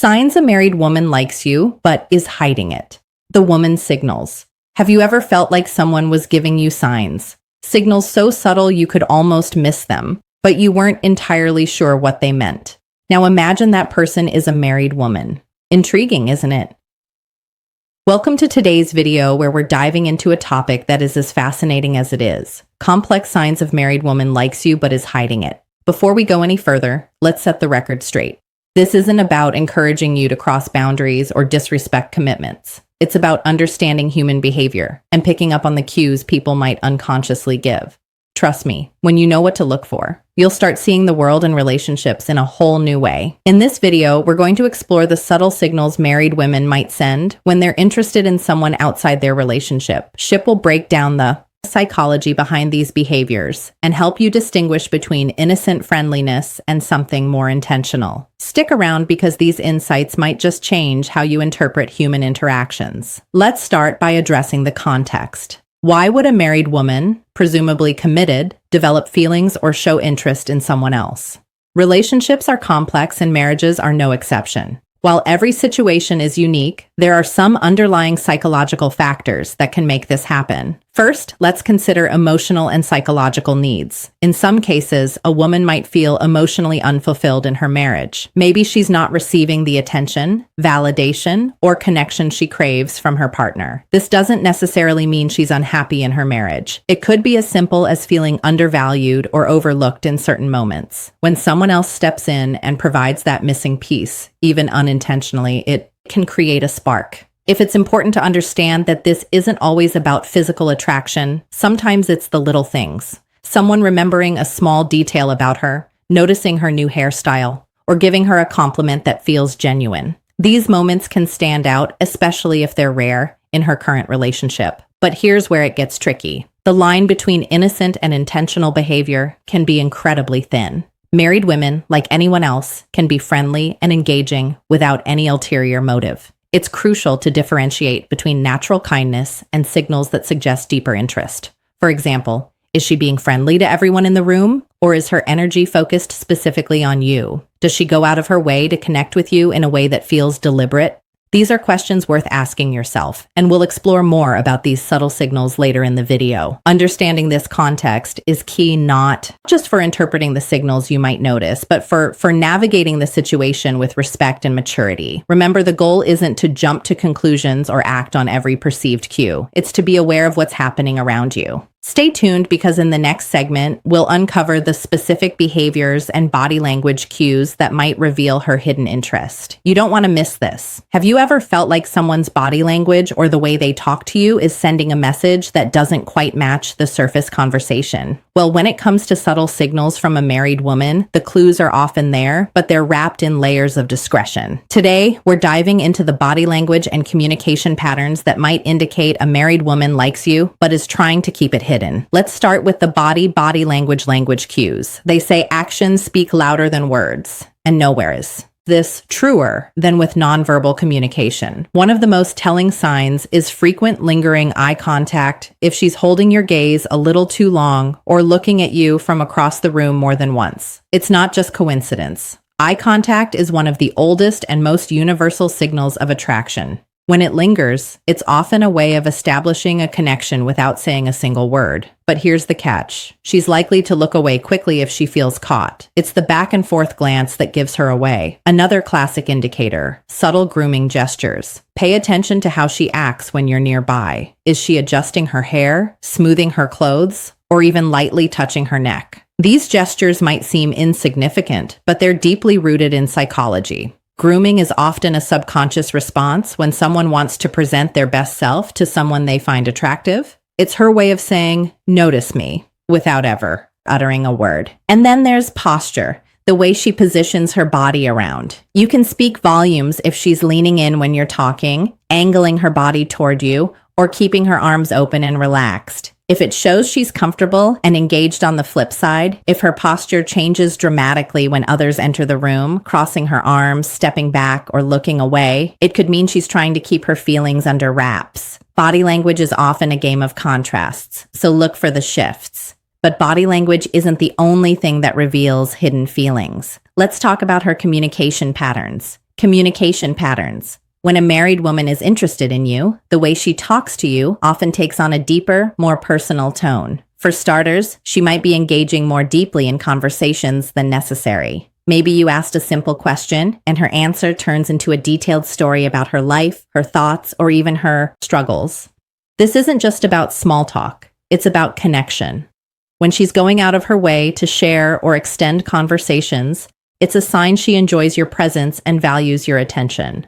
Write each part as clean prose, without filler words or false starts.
Signs a married woman likes you, but is hiding it. The woman's signals. Have you ever felt like someone was giving you signs? Signals so subtle you could almost miss them, but you weren't entirely sure what they meant. Now imagine that person is a married woman. Intriguing, isn't it? Welcome to today's video where we're diving into a topic that is as fascinating as it is. Complex signs of married woman likes you but is hiding it. Before we go any further, let's set the record straight. This isn't about encouraging you to cross boundaries or disrespect commitments. It's about understanding human behavior and picking up on the cues people might unconsciously give. Trust me, when you know what to look for, you'll start seeing the world and relationships in a whole new way. In this video, we're going to explore the subtle signals married women might send when they're interested in someone outside their relationship. Ship will break down the psychology behind these behaviors and help you distinguish between innocent friendliness and something more intentional. Stick around because these insights might just change how you interpret human interactions. Let's start by addressing the context. Why would a married woman, presumably committed, develop feelings or show interest in someone else? Relationships are complex and marriages are no exception. While every situation is unique, there are some underlying psychological factors that can make this happen. First, let's consider emotional and psychological needs. In some cases, a woman might feel emotionally unfulfilled in her marriage. Maybe she's not receiving the attention, validation, or connection she craves from her partner. This doesn't necessarily mean she's unhappy in her marriage. It could be as simple as feeling undervalued or overlooked in certain moments. When someone else steps in and provides that missing piece, even unintentionally, it can create a spark. If it's important to understand that this isn't always about physical attraction, sometimes it's the little things. Someone remembering a small detail about her, noticing her new hairstyle, or giving her a compliment that feels genuine. These moments can stand out, especially if they're rare in her current relationship. But here's where it gets tricky. The line between innocent and intentional behavior can be incredibly thin. Married women, like anyone else, can be friendly and engaging without any ulterior motive. It's crucial to differentiate between natural kindness and signals that suggest deeper interest. For example, is she being friendly to everyone in the room, or is her energy focused specifically on you? Does she go out of her way to connect with you in a way that feels deliberate? These are questions worth asking yourself, and we'll explore more about these subtle signals later in the video. Understanding this context is key not just for interpreting the signals you might notice, but for navigating the situation with respect and maturity. Remember, the goal isn't to jump to conclusions or act on every perceived cue. It's to be aware of what's happening around you. Stay tuned because in the next segment, we'll uncover the specific behaviors and body language cues that might reveal her hidden interest. You don't want to miss this. Have you ever felt like someone's body language or the way they talk to you is sending a message that doesn't quite match the surface conversation? Well, when it comes to subtle signals from a married woman, the clues are often there, but they're wrapped in layers of discretion. Today, we're diving into the body language and communication patterns that might indicate a married woman likes you, but is trying to keep it hidden. Let's start with the body language cues. They say actions speak louder than words, and nowhere is this truer than with nonverbal communication. One of the most telling signs is frequent lingering eye contact if she's holding your gaze a little too long or looking at you from across the room more than once. It's not just coincidence. Eye contact is one of the oldest and most universal signals of attraction. When it lingers, it's often a way of establishing a connection without saying a single word. But here's the catch. She's likely to look away quickly if she feels caught. It's the back and forth glance that gives her away. Another classic indicator, subtle grooming gestures. Pay attention to how she acts when you're nearby. Is she adjusting her hair, smoothing her clothes, or even lightly touching her neck? These gestures might seem insignificant, but they're deeply rooted in psychology. Grooming is often a subconscious response when someone wants to present their best self to someone they find attractive. It's her way of saying, "Notice me," without ever uttering a word. And then there's posture, the way she positions her body around. You can speak volumes if she's leaning in when you're talking, angling her body toward you, or keeping her arms open and relaxed. If it shows she's comfortable and engaged on the flip side, if her posture changes dramatically when others enter the room, crossing her arms, stepping back, or looking away, it could mean she's trying to keep her feelings under wraps. Body language is often a game of contrasts, so look for the shifts. But body language isn't the only thing that reveals hidden feelings. Let's talk about her communication patterns. Communication patterns. When a married woman is interested in you, the way she talks to you often takes on a deeper, more personal tone. For starters, she might be engaging more deeply in conversations than necessary. Maybe you asked a simple question, and her answer turns into a detailed story about her life, her thoughts, or even her struggles. This isn't just about small talk, it's about connection. When she's going out of her way to share or extend conversations, it's a sign she enjoys your presence and values your attention.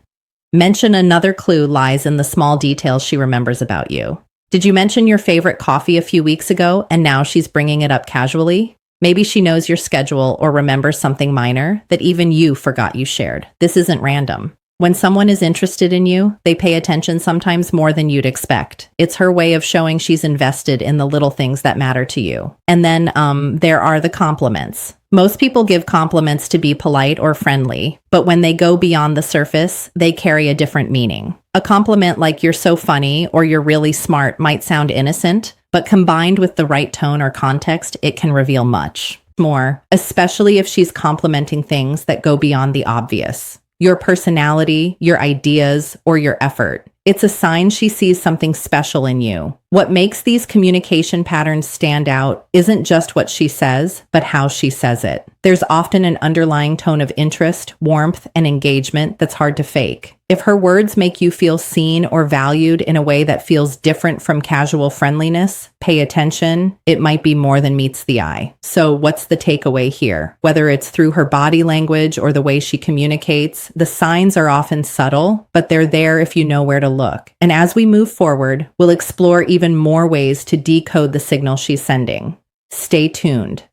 Mention another clue lies in the small details she remembers about you. Did you mention your favorite coffee a few weeks ago and now she's bringing it up casually? Maybe she knows your schedule or remembers something minor that even you forgot you shared. This isn't random. When someone is interested in you, they pay attention sometimes more than you'd expect. It's her way of showing she's invested in the little things that matter to you. And then there are the compliments. Most people give compliments to be polite or friendly, but when they go beyond the surface, they carry a different meaning. A compliment like "you're so funny" or "you're really smart" might sound innocent, but combined with the right tone or context, it can reveal much more, especially if she's complimenting things that go beyond the obvious. Your personality, your ideas, or your effort. It's a sign she sees something special in you. What makes these communication patterns stand out isn't just what she says, but how she says it. There's often an underlying tone of interest, warmth, and engagement that's hard to fake. If her words make you feel seen or valued in a way that feels different from casual friendliness, pay attention. It might be more than meets the eye. So what's the takeaway here? Whether it's through her body language or the way she communicates, the signs are often subtle, but they're there if you know where to look. And as we move forward, we'll explore even more ways to decode the signal she's sending. Stay tuned.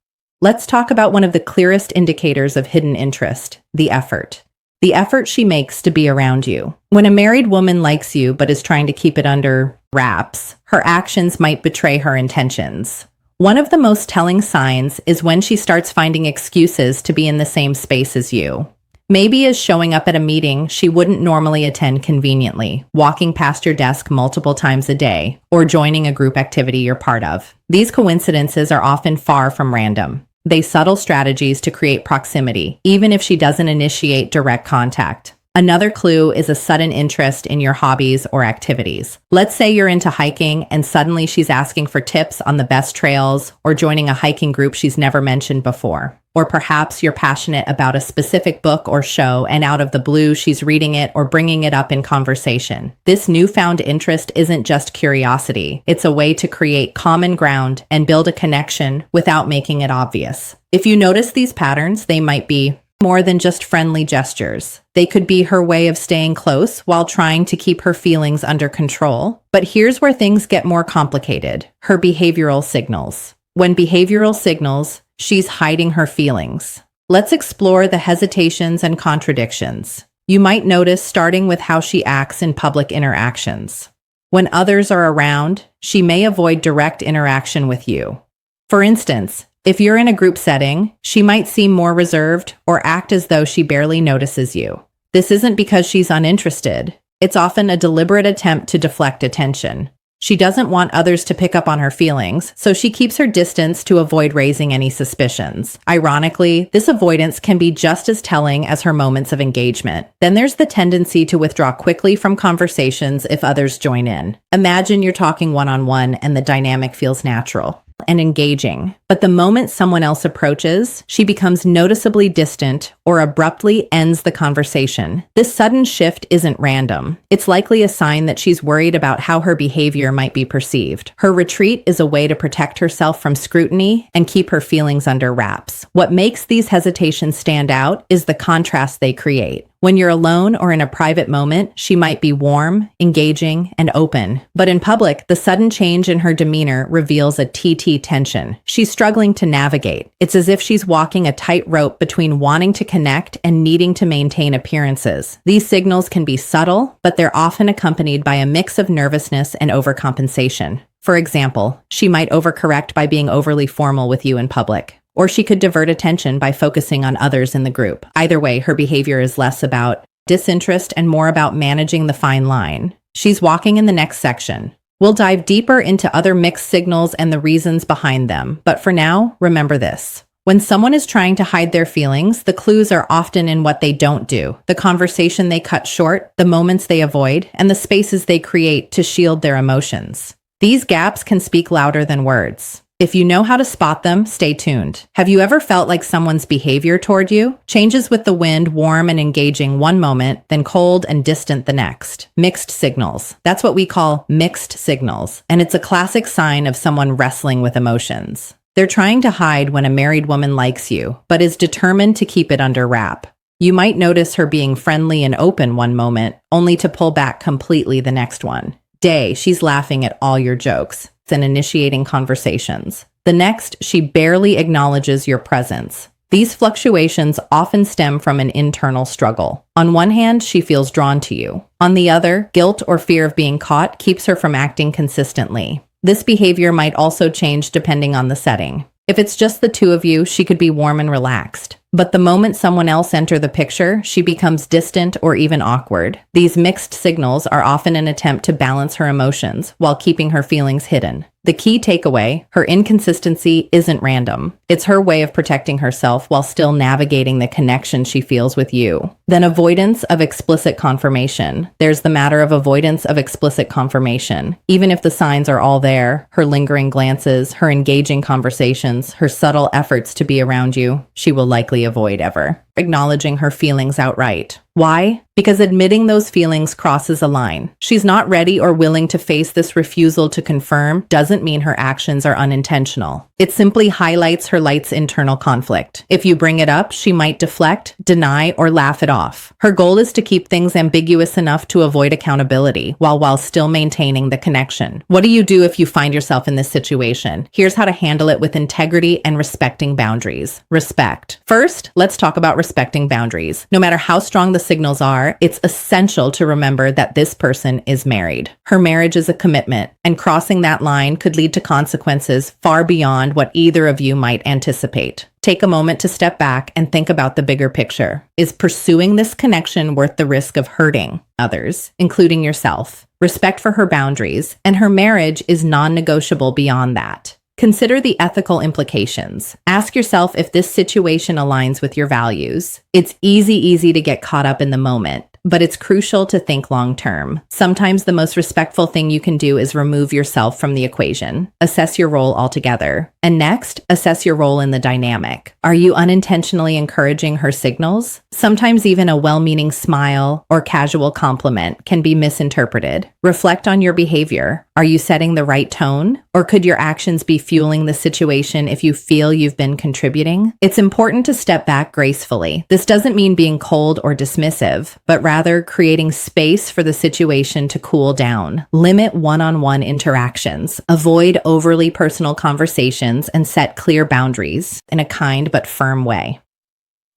Let's talk about one of the clearest indicators of hidden interest, the effort. The effort she makes to be around you. When a married woman likes you but is trying to keep it under wraps, her actions might betray her intentions. One of the most telling signs is when she starts finding excuses to be in the same space as you. Maybe is showing up at a meeting she wouldn't normally attend conveniently, walking past your desk multiple times a day, or joining a group activity you're part of. These coincidences are often far from random. They subtle strategies to create proximity, even if she doesn't initiate direct contact. Another clue is a sudden interest in your hobbies or activities. Let's say you're into hiking and suddenly she's asking for tips on the best trails or joining a hiking group she's never mentioned before. Or perhaps you're passionate about a specific book or show and out of the blue she's reading it or bringing it up in conversation. This newfound interest isn't just curiosity. It's a way to create common ground and build a connection without making it obvious. If you notice these patterns, they might be more than just friendly gestures. They could be her way of staying close while trying to keep her feelings under control. But here's where things get more complicated. Her behavioral signals. When behavioral signals, she's hiding her feelings. Let's explore the hesitations and contradictions. You might notice starting with how she acts in public interactions. When others are around, she may avoid direct interaction with you. For instance, if you're in a group setting, she might seem more reserved or act as though she barely notices you. This isn't because she's uninterested. It's often a deliberate attempt to deflect attention. She doesn't want others to pick up on her feelings, so she keeps her distance to avoid raising any suspicions. Ironically, this avoidance can be just as telling as her moments of engagement. Then there's the tendency to withdraw quickly from conversations if others join in. Imagine you're talking one-on-one and the dynamic feels natural and engaging. But the moment someone else approaches, she becomes noticeably distant or abruptly ends the conversation. This sudden shift isn't random. It's likely a sign that she's worried about how her behavior might be perceived. Her retreat is a way to protect herself from scrutiny and keep her feelings under wraps. What makes these hesitations stand out is the contrast they create. When you're alone or in a private moment, she might be warm, engaging, and open. But in public, the sudden change in her demeanor reveals a TT tension she's struggling to navigate. It's as if she's walking a tightrope between wanting to connect and needing to maintain appearances. These signals can be subtle, but they're often accompanied by a mix of nervousness and overcompensation. For example, she might overcorrect by being overly formal with you in public. Or she could divert attention by focusing on others in the group. Either way, her behavior is less about disinterest and more about managing the fine line. She's walking in the next section. We'll dive deeper into other mixed signals and the reasons behind them. But for now, remember this. When someone is trying to hide their feelings, the clues are often in what they don't do, the conversation they cut short, the moments they avoid, and the spaces they create to shield their emotions. These gaps can speak louder than words. If you know how to spot them, stay tuned. Have you ever felt like someone's behavior toward you changes with the wind, warm and engaging one moment, then cold and distant the next? Mixed signals. That's what we call mixed signals, and it's a classic sign of someone wrestling with emotions. They're trying to hide when a married woman likes you, but is determined to keep it under wrap. You might notice her being friendly and open one moment, only to pull back completely the next one. Day, she's laughing at all your jokes and initiating conversations. The next, she barely acknowledges your presence. These fluctuations often stem from an internal struggle. On one hand, she feels drawn to you. On the other, guilt or fear of being caught keeps her from acting consistently. This behavior might also change depending on the setting. If it's just the two of you, she could be warm and relaxed. But the moment someone else enters the picture, she becomes distant or even awkward. These mixed signals are often an attempt to balance her emotions while keeping her feelings hidden. The key takeaway, her inconsistency isn't random. It's her way of protecting herself while still navigating the connection she feels with you. Then avoidance of explicit confirmation. There's the matter of avoidance of explicit confirmation. Even if the signs are all there, her lingering glances, her engaging conversations, her subtle efforts to be around you, she will likely avoid ever acknowledging her feelings outright. Why? Because admitting those feelings crosses a line. She's not ready or willing to face this refusal to confirm doesn't mean her actions are unintentional. It simply highlights her light's internal conflict. If you bring it up, she might deflect, deny, or laugh it off. Her goal is to keep things ambiguous enough to avoid accountability while still maintaining the connection. What do you do if you find yourself in this situation? Here's how to handle it with integrity and respecting boundaries. Respect. First, let's talk about respecting boundaries. No matter how strong the signals are, it's essential to remember that this person is married. Her marriage is a commitment, and crossing that line could lead to consequences far beyond what either of you might anticipate. Take a moment to step back and think about the bigger picture. Is pursuing this connection worth the risk of hurting others, including yourself? Respect for her boundaries, and her marriage is non-negotiable beyond that. Consider the ethical implications. Ask yourself if this situation aligns with your values. It's easy to get caught up in the moment, but it's crucial to think long-term. Sometimes the most respectful thing you can do is remove yourself from the equation. Assess your role altogether. And next, assess your role in the dynamic. Are you unintentionally encouraging her signals? Sometimes even a well-meaning smile or casual compliment can be misinterpreted. Reflect on your behavior. Are you setting the right tone? Or could your actions be fueling the situation if you feel you've been contributing? It's important to step back gracefully. This doesn't mean being cold or dismissive, but rather creating space for the situation to cool down. Limit one-on-one interactions. Avoid overly personal conversations and set clear boundaries in a kind but firm way.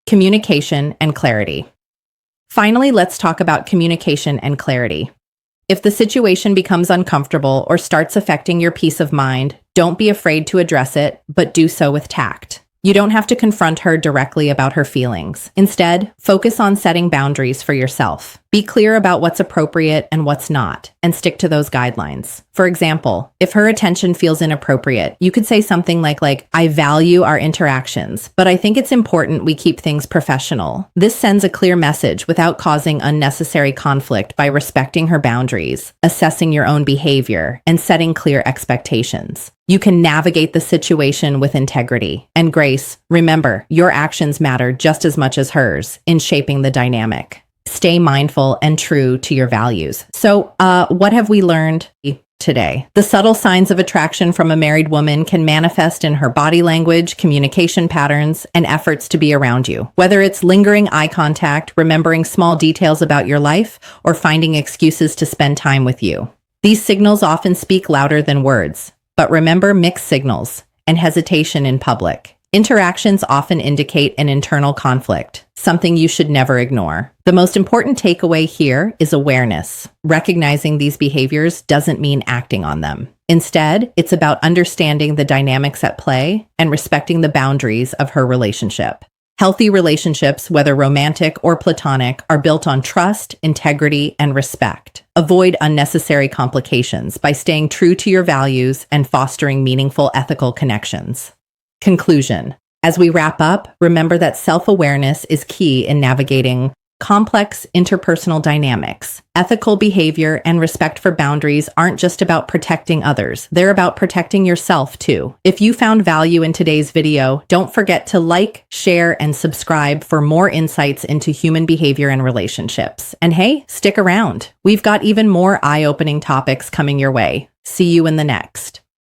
Communication and clarity. Finally, let's talk about communication and clarity. If the situation becomes uncomfortable or starts affecting your peace of mind, don't be afraid to address it, but do so with tact. You don't have to confront her directly about her feelings. Instead, focus on setting boundaries for yourself. Be clear about what's appropriate and what's not, and stick to those guidelines. For example, if her attention feels inappropriate, you could say something like, I value our interactions, but I think it's important we keep things professional. This sends a clear message without causing unnecessary conflict by respecting her boundaries, assessing your own behavior, and setting clear expectations. You can navigate the situation with integrity and grace. Remember, your actions matter just as much as hers in shaping the dynamic. Stay mindful and true to your values. So, what have we learned today? The subtle signs of attraction from a married woman can manifest in her body language, communication patterns, and efforts to be around you. Whether it's lingering eye contact, remembering small details about your life, or finding excuses to spend time with you. These signals often speak louder than words. But remember mixed signals and hesitation in public. Interactions often indicate an internal conflict, something you should never ignore. The most important takeaway here is awareness. Recognizing these behaviors doesn't mean acting on them. Instead, it's about understanding the dynamics at play and respecting the boundaries of her relationship. Healthy relationships, whether romantic or platonic, are built on trust, integrity, and respect. Avoid unnecessary complications by staying true to your values and fostering meaningful ethical connections. Conclusion. As we wrap up, remember that self-awareness is key in navigating complex interpersonal dynamics. Ethical behavior and respect for boundaries aren't just about protecting others, they're about protecting yourself too. If you found value in today's video, don't forget to like, share, and subscribe for more insights into human behavior and relationships. And hey, stick around. We've got even more eye-opening topics coming your way. See you in the next.